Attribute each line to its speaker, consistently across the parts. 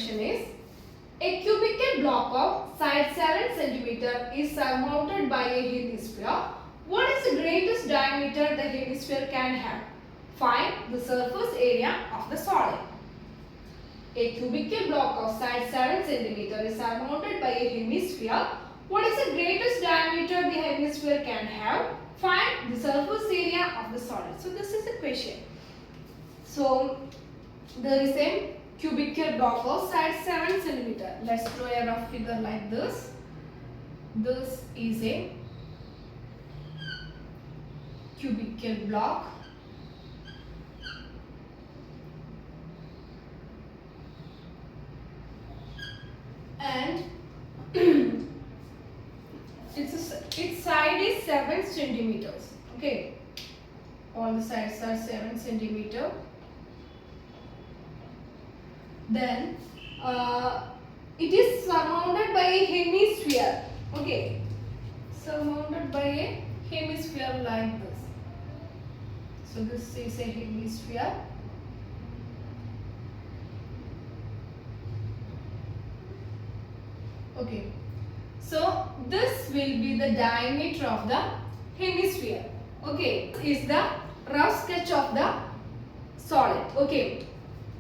Speaker 1: question is, a cubical block of side 7 cm is surmounted by a hemisphere. What is the greatest diameter the hemisphere can have? Find the surface area of the solid. A cubical block of side 7 cm is surmounted by a hemisphere. What is the greatest diameter the hemisphere can have? Find the surface area of the solid. So this is the question. So there is a cubical block of side 7 cm. Let's draw a rough figure like this. This is a cubical block. And its side is 7 centimeters. Okay, all the sides are 7 centimeter. Then it is surrounded by a hemisphere. Okay, surrounded by a hemisphere like this. So this is a hemisphere. Okay, so this will be the diameter of the hemisphere. Okay, is the rough sketch of the solid. Okay,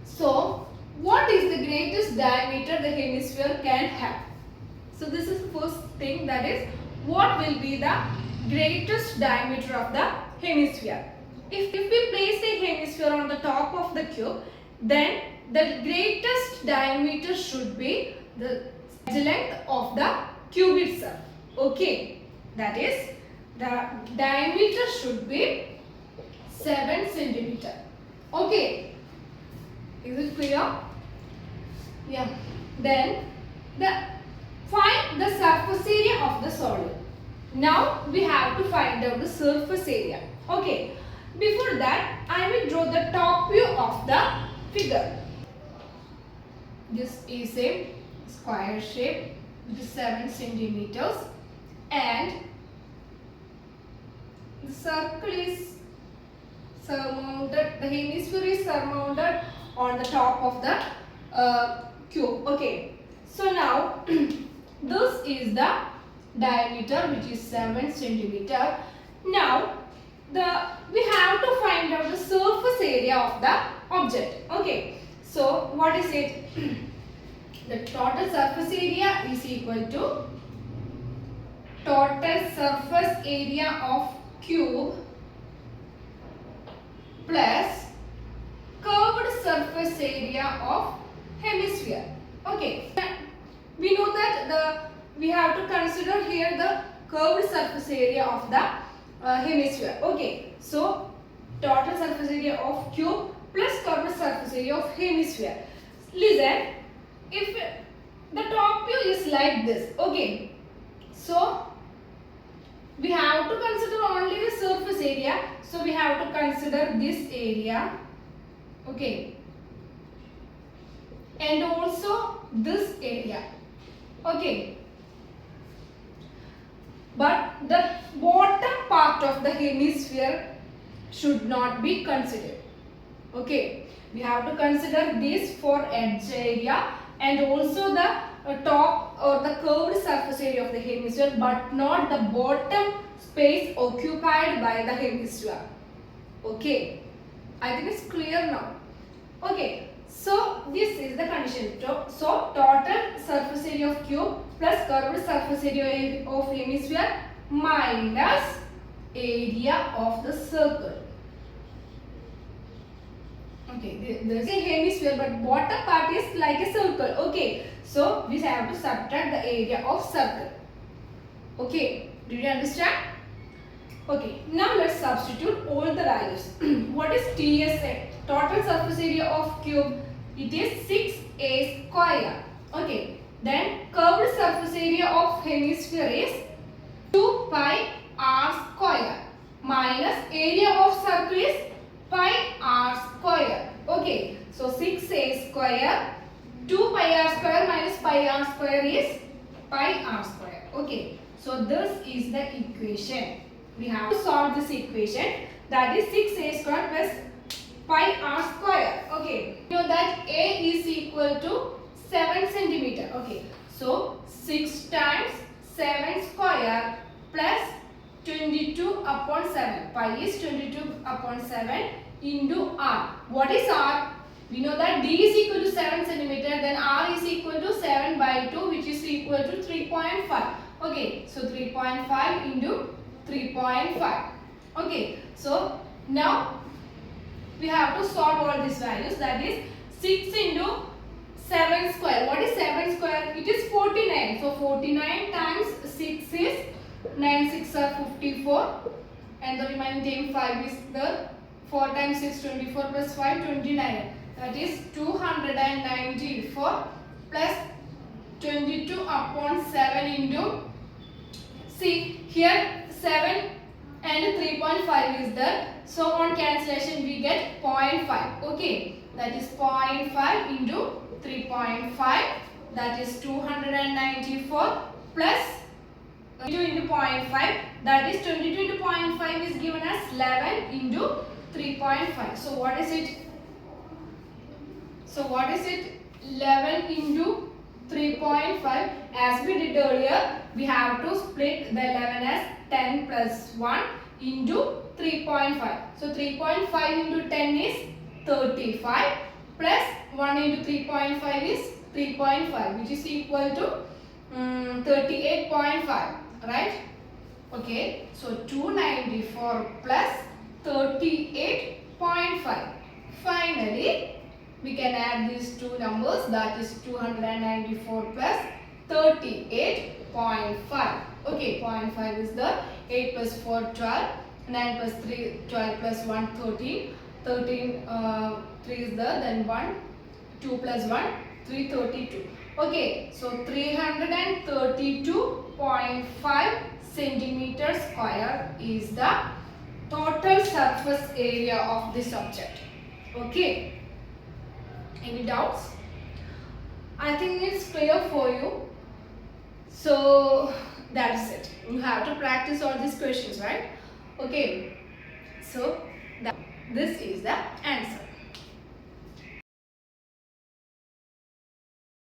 Speaker 1: so what is the greatest diameter the hemisphere can have? So this is first thing, that is, what will be the greatest diameter of the hemisphere? If we place a hemisphere on the top of the cube, then the greatest diameter should be the length of the cube itself. Okay, that is, the diameter should be 7 centimeter. Okay, is it clear? Yeah. Then find the surface area of the solid. Now we have to find out the surface area. Okay, before that I will draw the top view of the figure. This is a square shape with 7 centimeters, and the circle is surmounted, the hemisphere is surmounted on the top of the cube. Okay, so now this is the diameter, which is 7 centimeter. Now we have to find out the surface area of the object. Okay, so what is it? The total surface area is equal to total surface area of cube plus curved surface area of hemisphere. Okay, we know that we have to consider here the curved surface area of the hemisphere. Okay, so total surface area of cube plus curved surface area of hemisphere. Listen, if the top view is like this, okay, so we have to consider only the surface area. So we have to consider this area, okay, and also this area. Okay, but the bottom part of the hemisphere should not be considered. Okay, we have to consider this for edge area and also the top or the curved surface area of the hemisphere, but not the bottom space occupied by the hemisphere. Okay, I think it's clear now. Okay, so this is the condition. So total surface area of cube plus curved surface area of hemisphere minus area of the circle. Okay, there is a hemisphere, but bottom part is like a circle. Okay, so we have to subtract the area of circle. Okay, did you understand? Okay, now let's substitute all the values. What is TSA? Total surface area of cube, it is 6a square. Okay, then curved surface area of hemisphere is 2 pi r square minus area of circle is pi r square. Okay, so 6a square, 2 pi r square minus pi r square is pi r square. Okay, so this is the equation. We have to solve this equation, that is 6a square plus pi r square. Okay, you know that a is equal to 7 centimeter. Okay, so 6 times 7 square plus 22 upon 7. Pi is 22 upon 7 into r. What is r? We know that d is equal to 7 centimeter, then r is equal to 7 by 2, which is equal to 3.5. Okay, so 3.5 into 3.5. Okay, so now we have to solve all these values. That is 6 into 7 square. What is 7 square? It is 49. So 49 times 6 is 9 6 are 54, and the remaining 5 is the 4 times 6 24 plus 5 29. That is 294 plus 22 upon 7 into, see here 7 and 3.5 is there. So on cancellation we get 0.5. Okay, that is 0.5 into 3.5, that is 294 plus 22 into 0.5, that is 22 into 0.5 is given as 11 into 3.5. So what is it? So what is it? 11 into 3.5. As we did earlier, we have to split the 11 as 10 plus 1 into 3.5. So 3.5 into 10 is 35 plus 1 into 3.5 is 3.5, which is equal to 38.5, right? Okay, so 294 plus 38.5. Finally, we can add these two numbers, that is 294 plus 38.5. Okay, 0.5 is the 8 plus 4 12, 9 plus 3 12 plus 1 13, 13 3 is the, then 1 2 plus 1 332. Okay, so 332.5 centimeter square is the total surface area of this object. Okay, any doubts? I think it's clear for you. So that's it. You have to practice all these questions, right? Okay, so this is the answer.